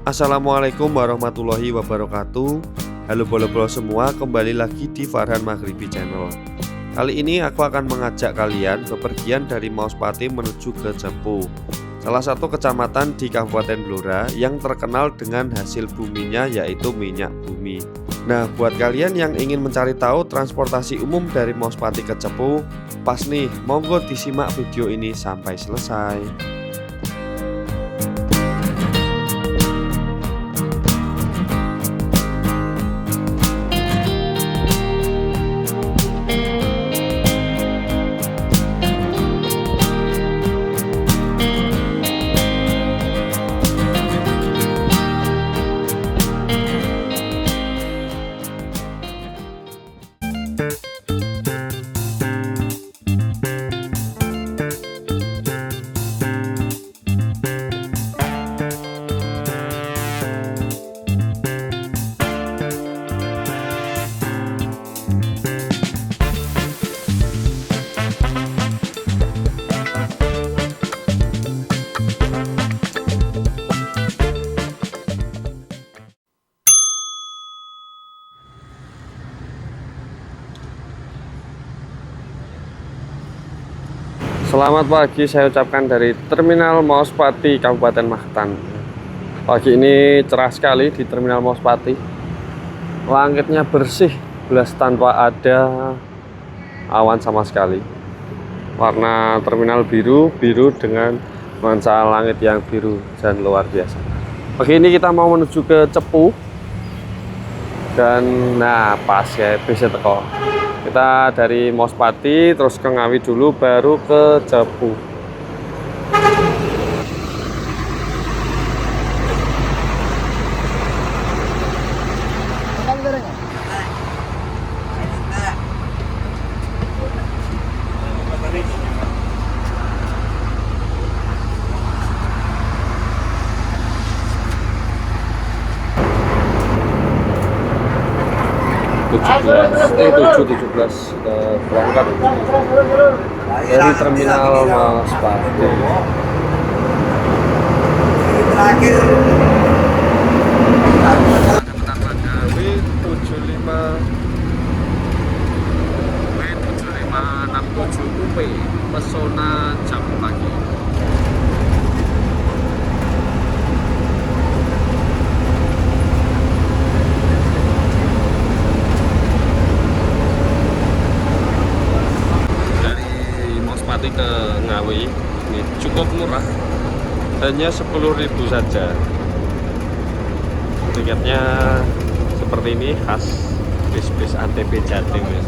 Assalamualaikum warahmatullahi wabarakatuh. Halo bolo-bolo semua, kembali lagi di Farhan Maghribi Channel. Kali ini aku akan mengajak kalian bepergian dari Mauspati menuju ke Cepu, salah satu kecamatan di Kabupaten Blora yang terkenal dengan hasil buminya yaitu minyak bumi. Nah, buat kalian yang ingin mencari tahu transportasi umum dari Mauspati ke Cepu, pas nih, monggo disimak video ini sampai selesai. Selamat pagi saya ucapkan dari Terminal Mauspati Kabupaten Magetan. Pagi ini cerah sekali di Terminal Mauspati. Langitnya bersih, jelas tanpa ada awan sama sekali. Warna terminal biru dengan nuansa langit yang biru dan luar biasa. Pagi ini kita mau menuju ke Cepu. Dan nah pas ya bisa teko. Kita dari Mauspati terus ke Ngawi dulu baru ke Cepu. Tujuh belas berangkat dari Terminal Mauspati. W75 W7567 UP Pesona Cepu Pagi. Ke Ngawi ini cukup murah, hanya 10.000 saja. Tiketnya seperti ini, khas bis-bis ATP Jatim ya.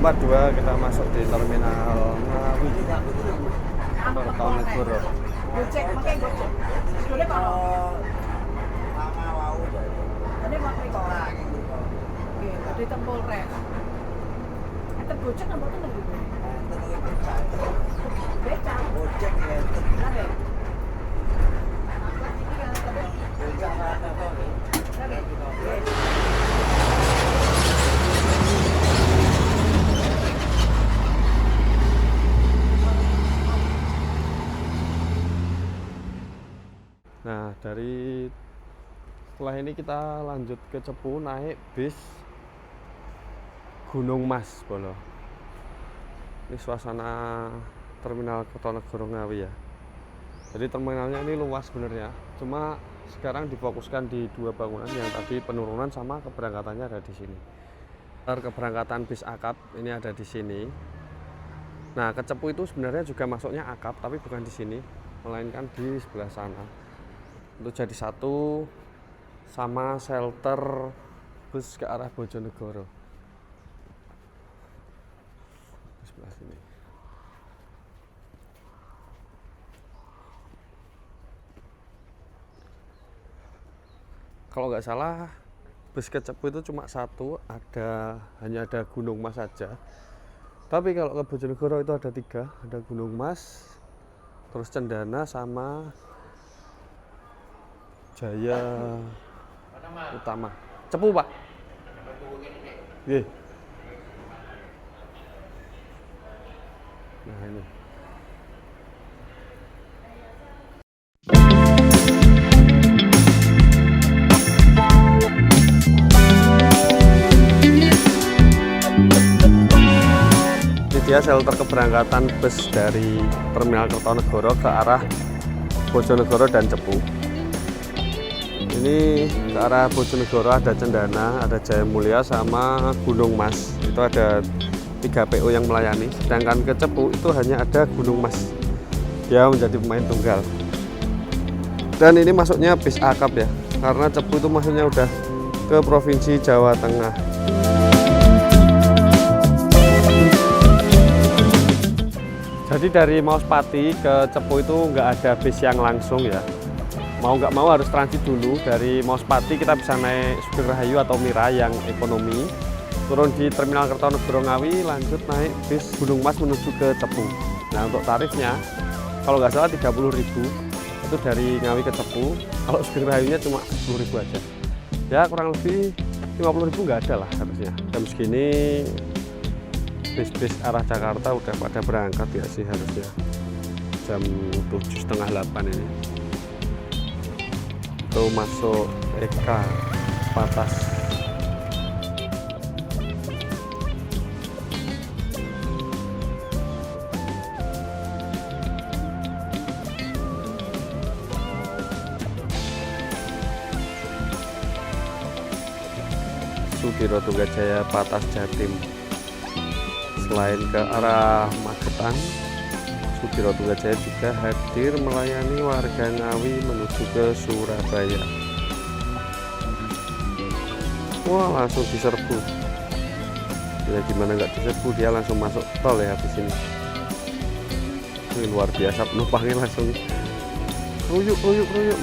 nomor 2 kita masuk di terminal Ngawi Kertonegoro. Gojek, pakai Gojek. Boleh kalau ini mau restoran. Oke, dari Tempol Rek. Itu Gojek apa tuh lagi? Beca. Gojek ya. Ada. Nah, dari setelah ini kita lanjut ke Cepu naik bis Gunung Mas Bolo. Ini suasana terminal Kertonegoro Ngawi ya. Jadi terminalnya ini luas sebenarnya. Cuma sekarang difokuskan di dua bangunan yang tadi penurunan sama keberangkatannya ada di sini. Keberangkatan bis akap ini ada di sini. Nah, ke Cepu itu sebenarnya juga masuknya akap tapi bukan di sini, melainkan di sebelah sana. Untuk jadi satu sama shelter bus ke arah Bojonegoro di sebelah sini. Kalau nggak salah bus ke Cepu itu cuma satu, hanya ada Gunung Mas saja. Tapi kalau ke Bojonegoro itu ada 3, ada Gunung Mas, terus Cendana sama Jaya Utama. Cepu, Pak. Nggih. Nah, ini. Ini dia shelter keberangkatan bus dari Terminal Kertonegoro ke arah Bojonegoro dan Cepu. Ini ke arah Bojonegoro ada Cendana, ada Jaya Mulia sama Gunung Mas. Itu ada 3 PO yang melayani. Sedangkan ke Cepu itu hanya ada Gunung Mas. Dia menjadi pemain tunggal. Dan ini masuknya bis akap ya. Karena Cepu itu masuknya udah ke Provinsi Jawa Tengah. Jadi dari Mauspati ke Cepu itu nggak ada bis yang langsung ya. Mau nggak mau harus transit dulu. Dari Mauspati kita bisa naik Sugeng Rahayu atau Mira yang ekonomi, turun di Terminal Kertonegoro Ngawi, lanjut naik bis Gunung Mas menuju ke Cepu. Nah, untuk tarifnya kalau nggak salah 30.000 itu dari Ngawi ke Cepu. Kalau Sugeng Rahayunya cuma 10.000 aja ya, kurang lebih 50.000 nggak ada lah harusnya. Jam segini bis-bis arah Jakarta udah pada berangkat ya sih harusnya. Jam 7:30-8 ini itu masuk Eka Patas. Sudiro Tunggajaya Patas Jatim. Selain ke arah Magetan, Sudiro Tunggajaya juga hadir melayani warga Ngawi menuju ke Surabaya. Wah, langsung diserbu. Ya gimana nggak diserbu, dia langsung masuk tol ya di sini. Ini luar biasa, penumpangnya langsung ruyuk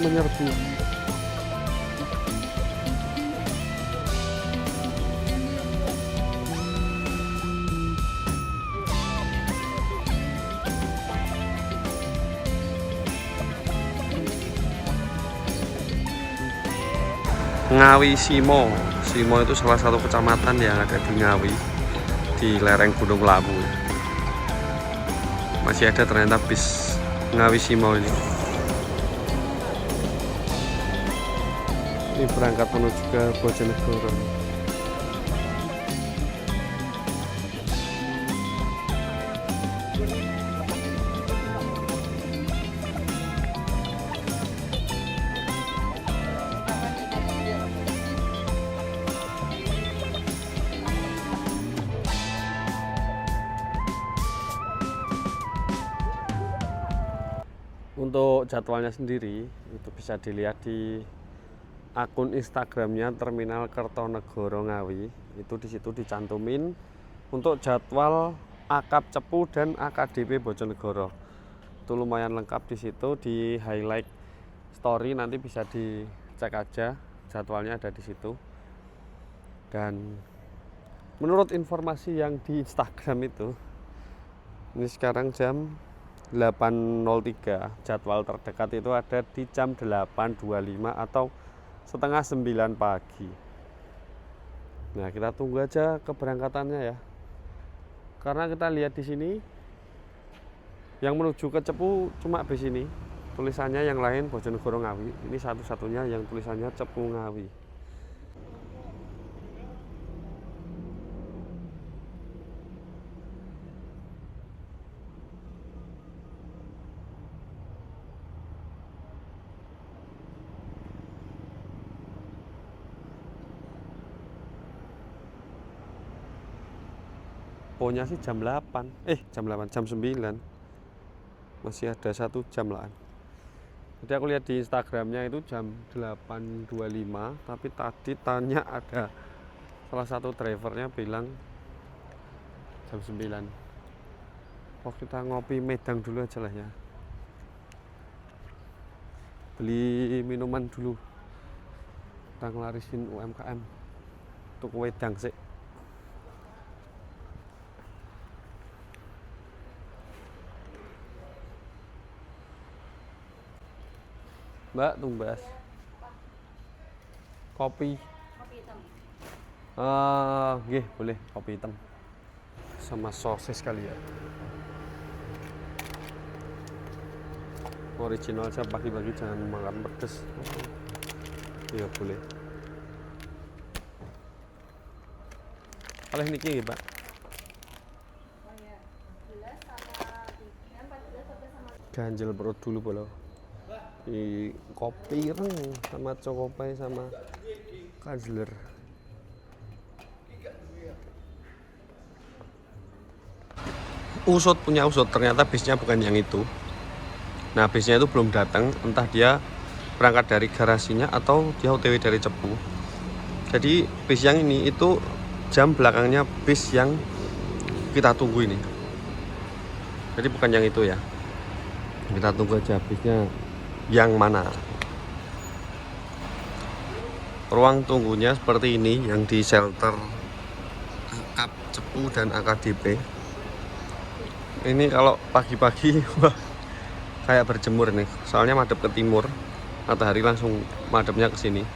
menyerbu. Ngawi Simo. Simo itu salah satu kecamatan yang ada di Ngawi, di lereng Gunung Lawu. Masih ada ternyata bis Ngawi Simo ini. Ini berangkat menuju ke Bojonegoro. Untuk jadwalnya sendiri itu bisa dilihat di akun Instagramnya Terminal Kertonegoro Ngawi. Itu di situ dicantumin untuk jadwal akap Cepu dan AKDP Bojonegoro. Itu lumayan lengkap di situ, di highlight story, nanti bisa dicek aja jadwalnya ada di situ. Dan menurut informasi yang di Instagram itu, ini sekarang jam 8.03, jadwal terdekat itu ada di jam 8.25 atau setengah 9 pagi. Nah, kita tunggu aja keberangkatannya ya. Karena kita lihat di sini yang menuju ke Cepu cuma bis ini. Tulisannya yang lain Bojonegoro Ngawi. Ini satu-satunya yang tulisannya Cepu Ngawi. Pokoknya sih jam 8. Jam 9. Masih ada 1 jam lah. Jadi aku lihat di Instagramnya itu jam 8.25, tapi tadi tanya ada salah satu drivernya bilang jam 9. Oh, kita ngopi Medang dulu aja lah ya. Beli minuman dulu. Kita ngelarisin UMKM. Tuku wedang sih. Mbak, tumbas. Kopi. Kopi hitam. Nggih, boleh kopi hitam. Sama sosis kali ya. Original aja, pagi-pagi jangan makan pedes. Iya, boleh. Oleh niki nggih, Pak. Oh ya, 14 sama 3, 14 sama Ganjel perut dulu boleh. Di kopi ireng sama cokopai sama kazler. Usut punya usut, ternyata bisnya bukan yang itu. Nah, bisnya itu belum datang, entah dia berangkat dari garasinya atau dia OTW dari Cepu. Jadi bis yang ini itu jam belakangnya bis yang kita tunggu ini. Jadi bukan yang itu ya. Kita tunggu aja bisnya yang mana. Ruang tunggunya seperti ini yang di shelter akap Cepu dan AKDP. Ini kalau pagi-pagi wah, kayak berjemur nih, soalnya madep ke timur, matahari langsung madepnya ke sini.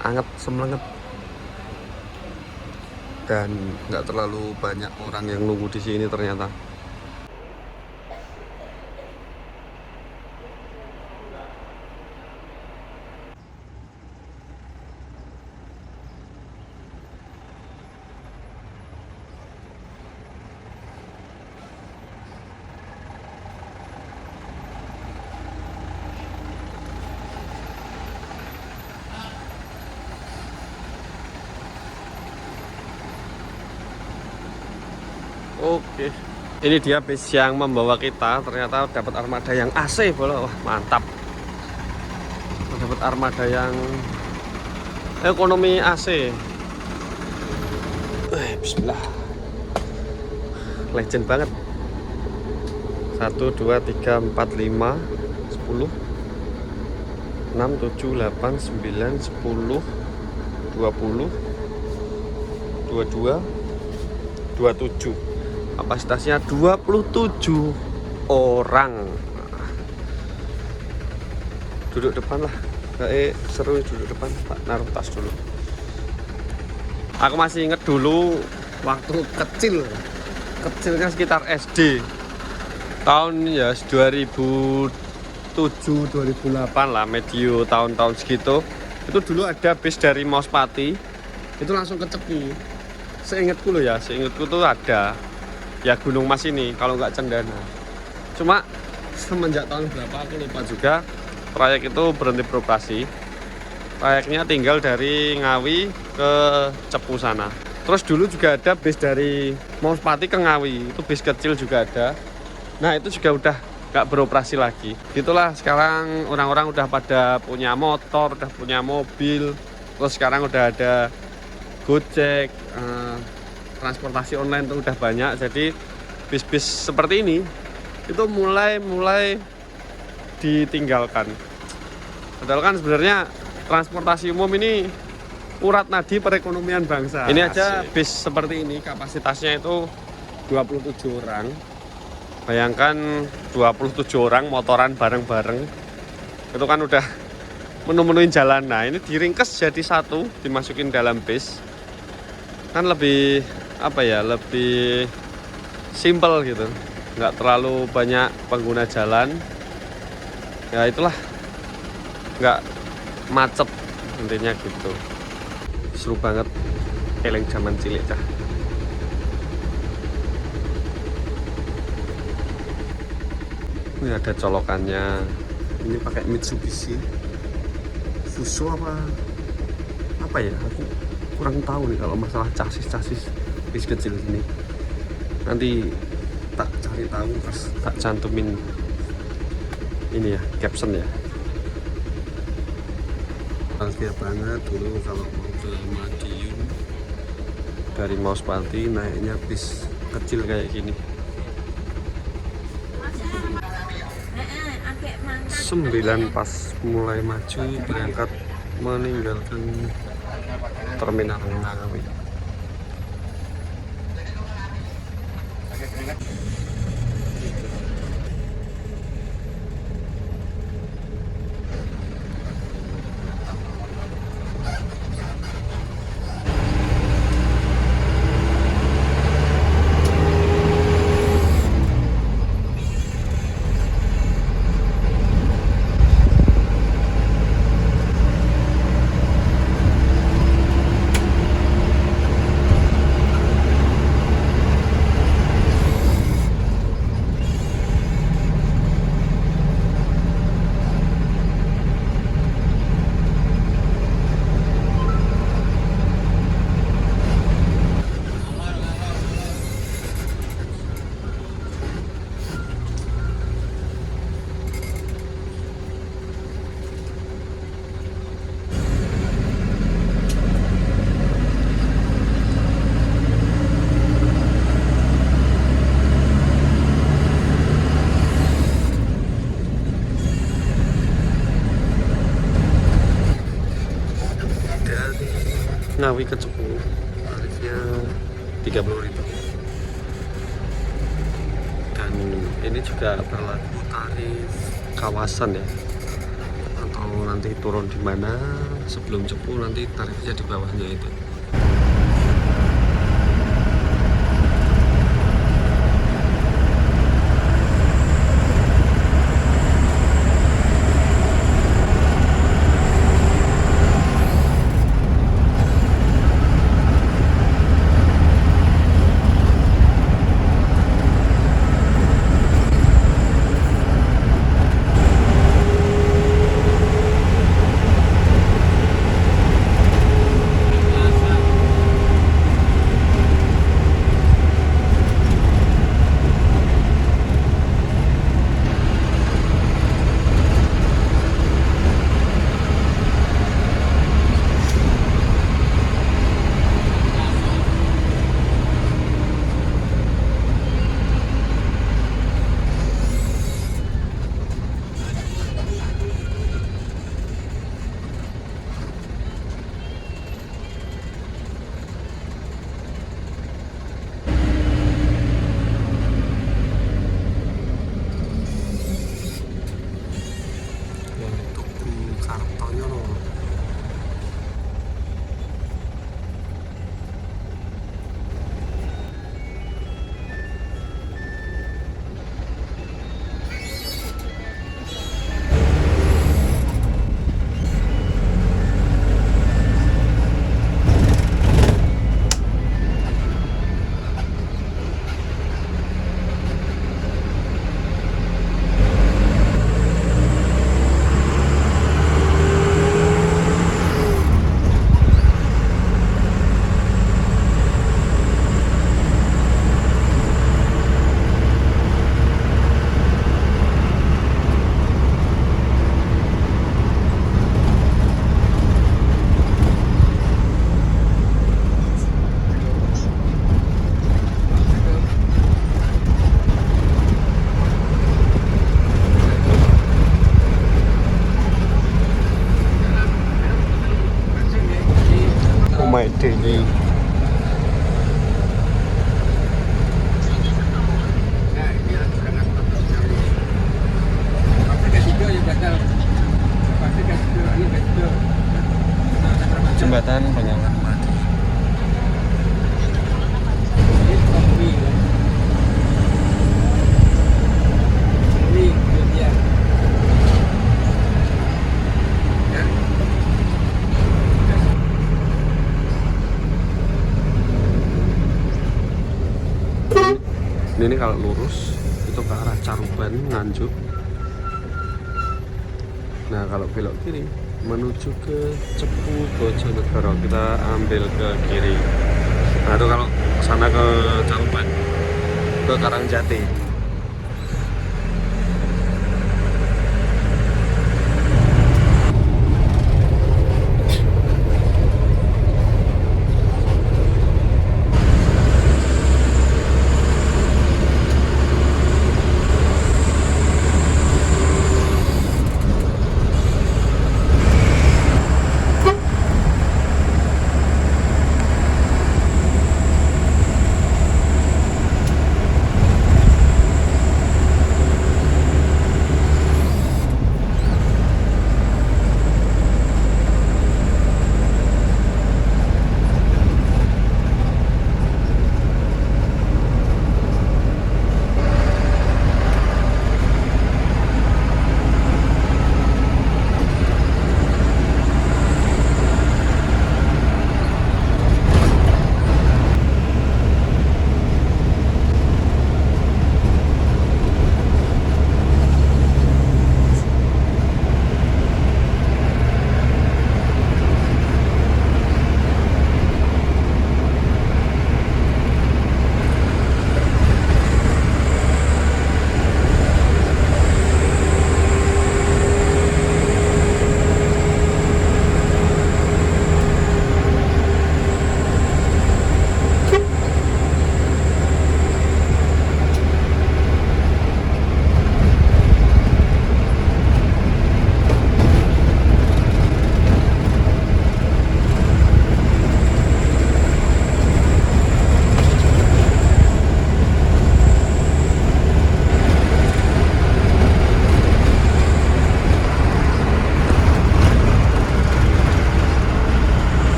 Anget semelenget. Dan nggak terlalu banyak orang yang nunggu di sini ternyata. Oke, ini dia bis yang membawa kita. Ternyata dapat armada yang AC, wah mantap. Dapat armada yang ekonomi AC. Bismillah, legend banget. 1, 2, 3, 4, 5, 10, 6, 7, 8, 9, 10, 20, 22, 27. Kapasitasnya 27 orang. Duduk depan lah. Seru duduk depan. Pak, naruh tas dulu. Aku masih inget dulu waktu kecilnya sekitar SD. Tahun ya 2007 2008 lah, medio tahun-tahun segitu. Itu dulu ada bis dari Mauspati itu langsung ke Cepu. Seingatku loh ya, seingatku tuh ada ya Gunung Mas ini, kalau nggak Cendana. Cuma semenjak tahun berapa aku lupa juga, proyek itu berhenti beroperasi. Proyeknya tinggal dari Ngawi ke Cepu sana. Terus dulu juga ada bis dari Mauspati ke Ngawi, itu bis kecil juga ada. Nah, itu juga udah nggak beroperasi lagi. Itulah sekarang orang-orang udah pada punya motor, udah punya mobil. Terus sekarang udah ada Gojek, transportasi online itu udah banyak. Jadi bis-bis seperti ini itu mulai ditinggalkan. Padahal kan sebenarnya transportasi umum ini urat nadi perekonomian bangsa. Ini aja bis seperti ini kapasitasnya itu 27 orang. Bayangkan 27 orang motoran bareng-bareng. Itu kan udah menu-menuin jalan. Nah, ini diringkes jadi satu, dimasukin dalam bis. Kan lebih lebih simple gitu, nggak terlalu banyak pengguna jalan ya, itulah nggak macet intinya gitu. Seru banget, eling zaman cilik cah. Ini ada colokannya, ini pakai Mitsubishi Fuso apa ya, aku kurang tahu nih kalau masalah chassis bis kecil ini. Nanti tak cari tahu terus tak cantumin ini ya, caption ya. Nostalgia banget dulu kalau mau ke Madiun dari Mauspati naiknya bis kecil kayak gini. 9 pas mulai maju berangkat meninggalkan terminal Ngawi. Ngawi ke Cepu tarifnya 30.000, dan ini juga berlaku tarif kawasan ya, atau nanti turun di mana sebelum Cepu nanti tarifnya di bawahnya itu. omahe Dewi. Jembatan Penyelam Padi. Ini kalau lurus itu ke arah Caruban, Nganjuk. Nah kalau belok kiri menuju ke Cepu Bojonegoro, kita ambil ke kiri. Nah itu kalau sana ke Caruban, ke Karangjati.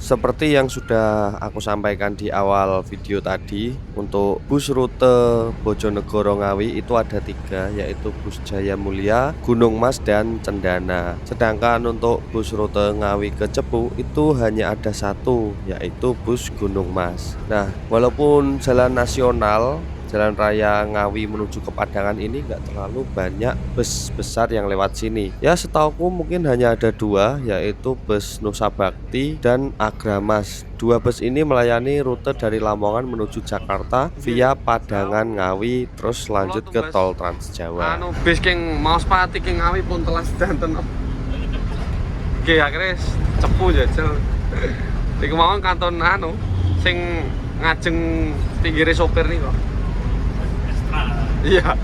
Seperti yang sudah aku sampaikan di awal video tadi, untuk bus rute Bojonegoro Ngawi itu ada 3, yaitu bus Jaya Mulia, Gunung Mas, dan Cendana. Sedangkan untuk bus rute Ngawi ke Cepu itu hanya ada 1, yaitu bus Gunung Mas. Nah, walaupun jalan nasional Jalan Raya Ngawi menuju ke Padangan ini nggak terlalu banyak bus besar yang lewat sini. Ya setauku mungkin hanya ada 2, yaitu bus Nusa Bakti dan Agramas. 2 bus ini melayani rute dari Lamongan menuju Jakarta via Padangan Ngawi terus lanjut ke tol Trans Jawa. Anu bis king Maospati king Ngawi pun telah sedanten. Oke akhirnya cepu jajal. Di kemauan kanton anu sing ngajeng pinggire sopir nih kok. Iya.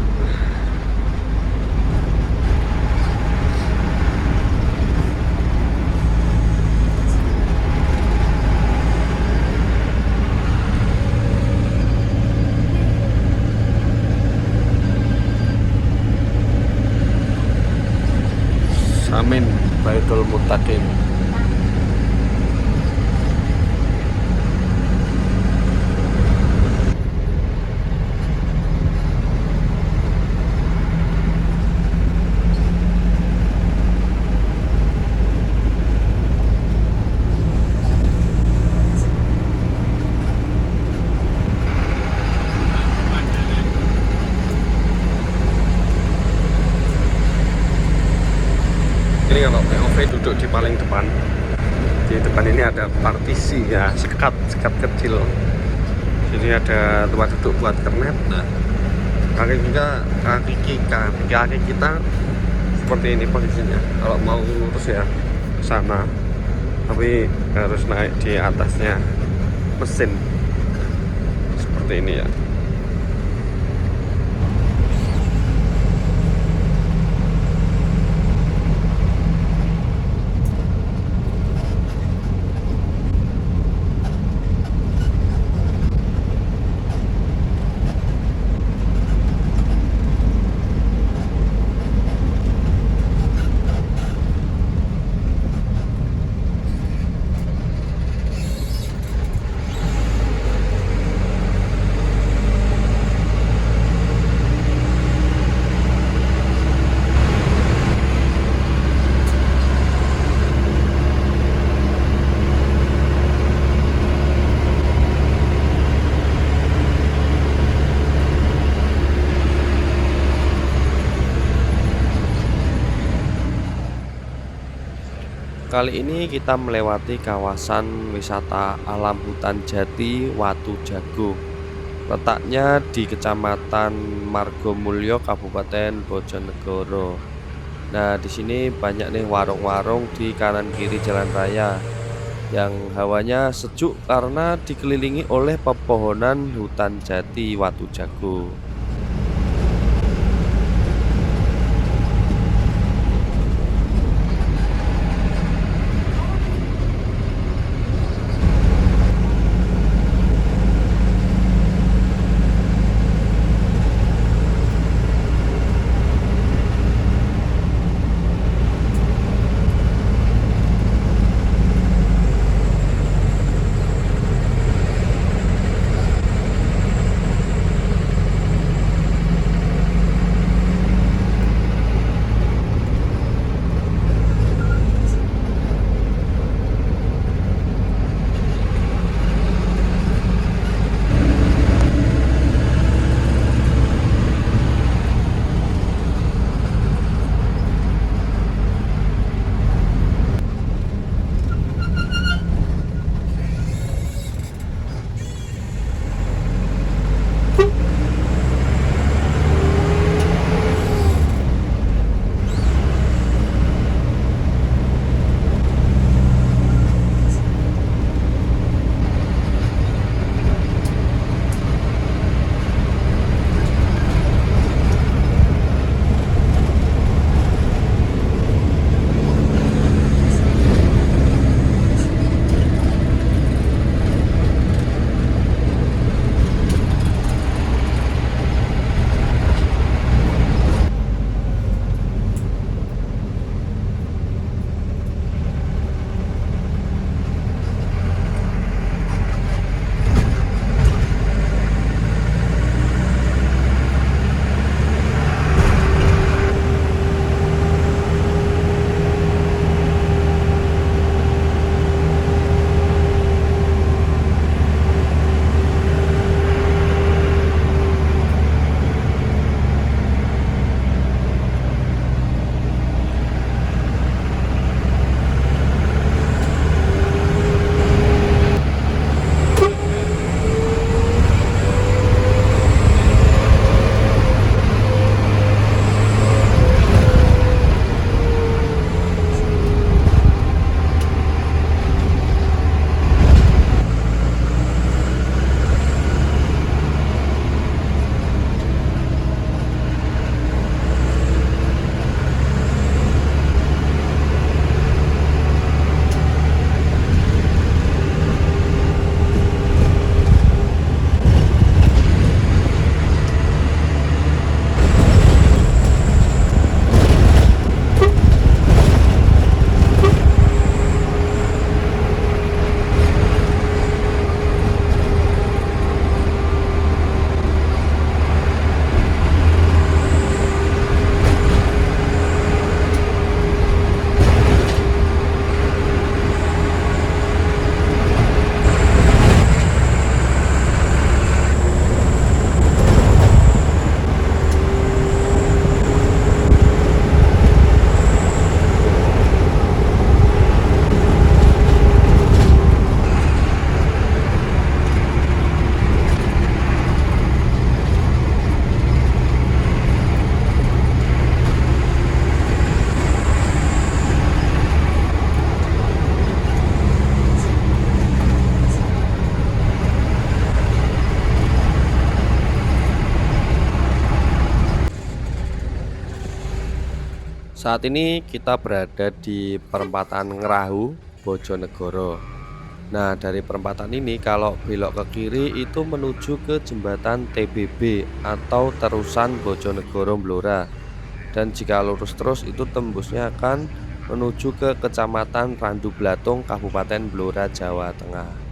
Samin Baitul Muttaqin. Ini kalau POV duduk di paling depan. Di depan ini ada partisi ya, sekat kecil. Jadi ada tempat duduk buat kernet. Nah, kaki kita seperti ini posisinya. Kalau mau lurus ya ke sana, tapi harus naik di atasnya mesin seperti ini ya. Kali ini kita melewati kawasan wisata alam hutan jati Watu Jago. Letaknya di Kecamatan Margomulyo, Kabupaten Bojonegoro. Nah, di sini banyak nih warung-warung di kanan kiri jalan raya yang hawanya sejuk karena dikelilingi oleh pepohonan hutan jati Watu Jago. Saat ini kita berada di perempatan Ngerahu, Bojonegoro. Nah, dari perempatan ini kalau belok ke kiri itu menuju ke jembatan TBB atau terusan Bojonegoro Blora. Dan jika lurus terus itu tembusnya akan menuju ke Kecamatan Randu Blatung, Kabupaten Blora, Jawa Tengah.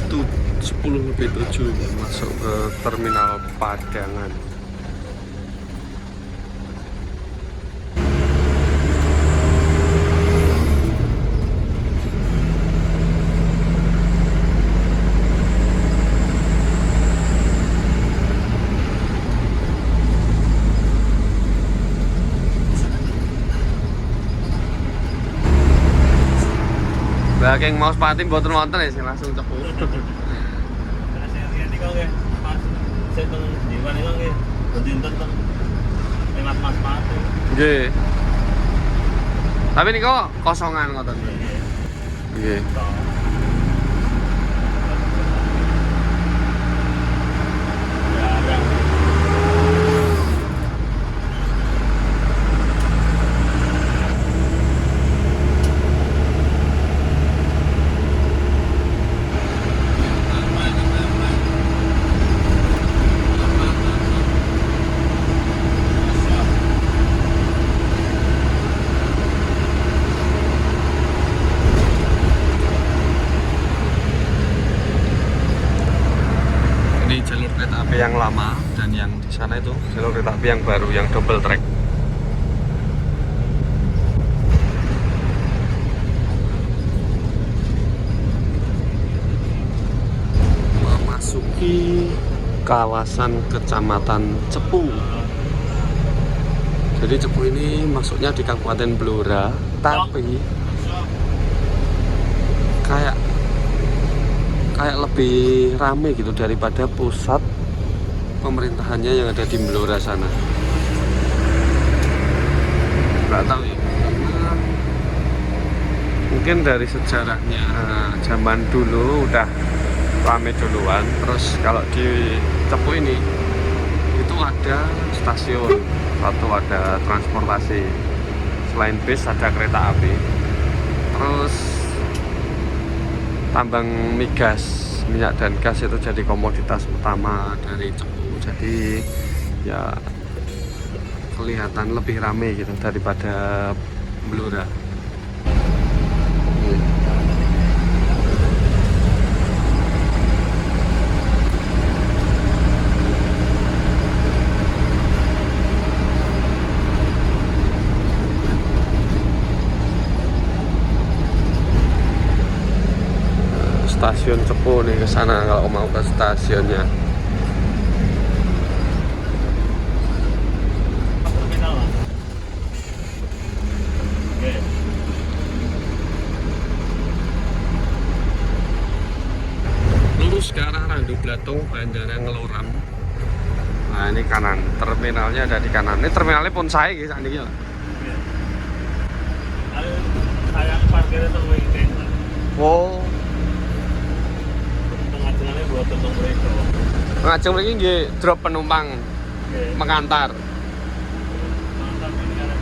Itu 10:07 masuk ke terminal Padangan. Lah yang mau sepati mboten wonten ya sing langsung cepu. Nggih. Tapi niku kosongan ngoten. Nggih. Ini jalur kereta api yang lama dan yang di sana itu jalur kereta api yang baru yang double track. Memasuki kawasan Kecamatan Cepu. Jadi Cepu ini masuknya di Kabupaten Blora, tapi kayak lebih rame gitu daripada pusat pemerintahannya yang ada di Blora sana. Nggak tahu ya, mungkin dari sejarahnya zaman dulu udah rame duluan. Terus kalau di Cepu ini itu ada stasiun, satu ada transportasi, selain bis ada kereta api, terus tambang migas, minyak dan gas itu jadi komoditas utama dari Cepu. jadi ya kelihatan lebih rame gitu daripada Blora. Stasiun Cepu nih, ke sana kalau mau ke stasiunnya. Lurus ke arah Randu Blatung, Bandara Ngeloram. Nah ini kanan, terminalnya ada di kanan. Ini terminalnya pun saya gitu, ini ya. Saya parkirnya tunggu ini. Wow. Pengajengannya buat tentang mereka. Ngajeng ini nggih drop penumpang mengantar. Mantap ini ada.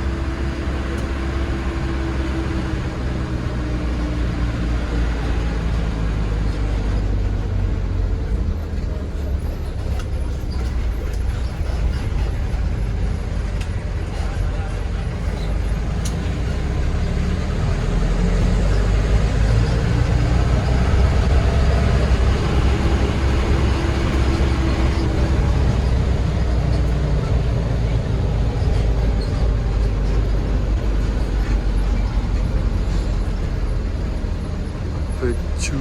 Beju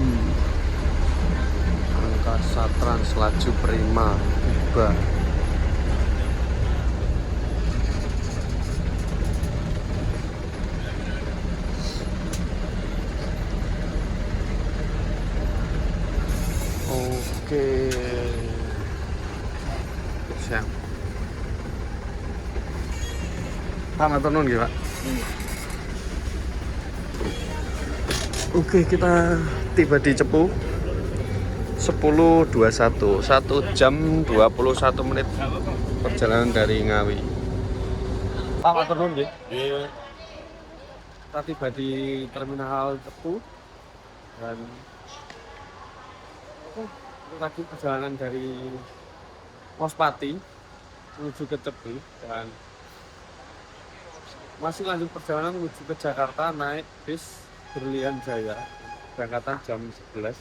Angkasa Trans Laju Prima tiba. Oke, siap. Pak matur nuwun nggih, Pak. Oke, kita tiba di Cepu 10.21, 1 jam 21 menit perjalanan dari Ngawi. Pak matur nuwun nggih. Kita tiba di terminal Cepu dan lagi perjalanan dari Mospati menuju ke Cepu dan masih lanjut perjalanan menuju ke Jakarta naik bis Berlian Jaya berangkatan jam 11.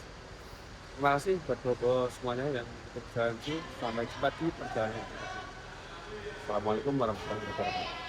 Terima kasih buat bapak semuanya yang berjalan. Sampai jumpa di perjalanan. Assalamualaikum warahmatullahi wabarakatuh.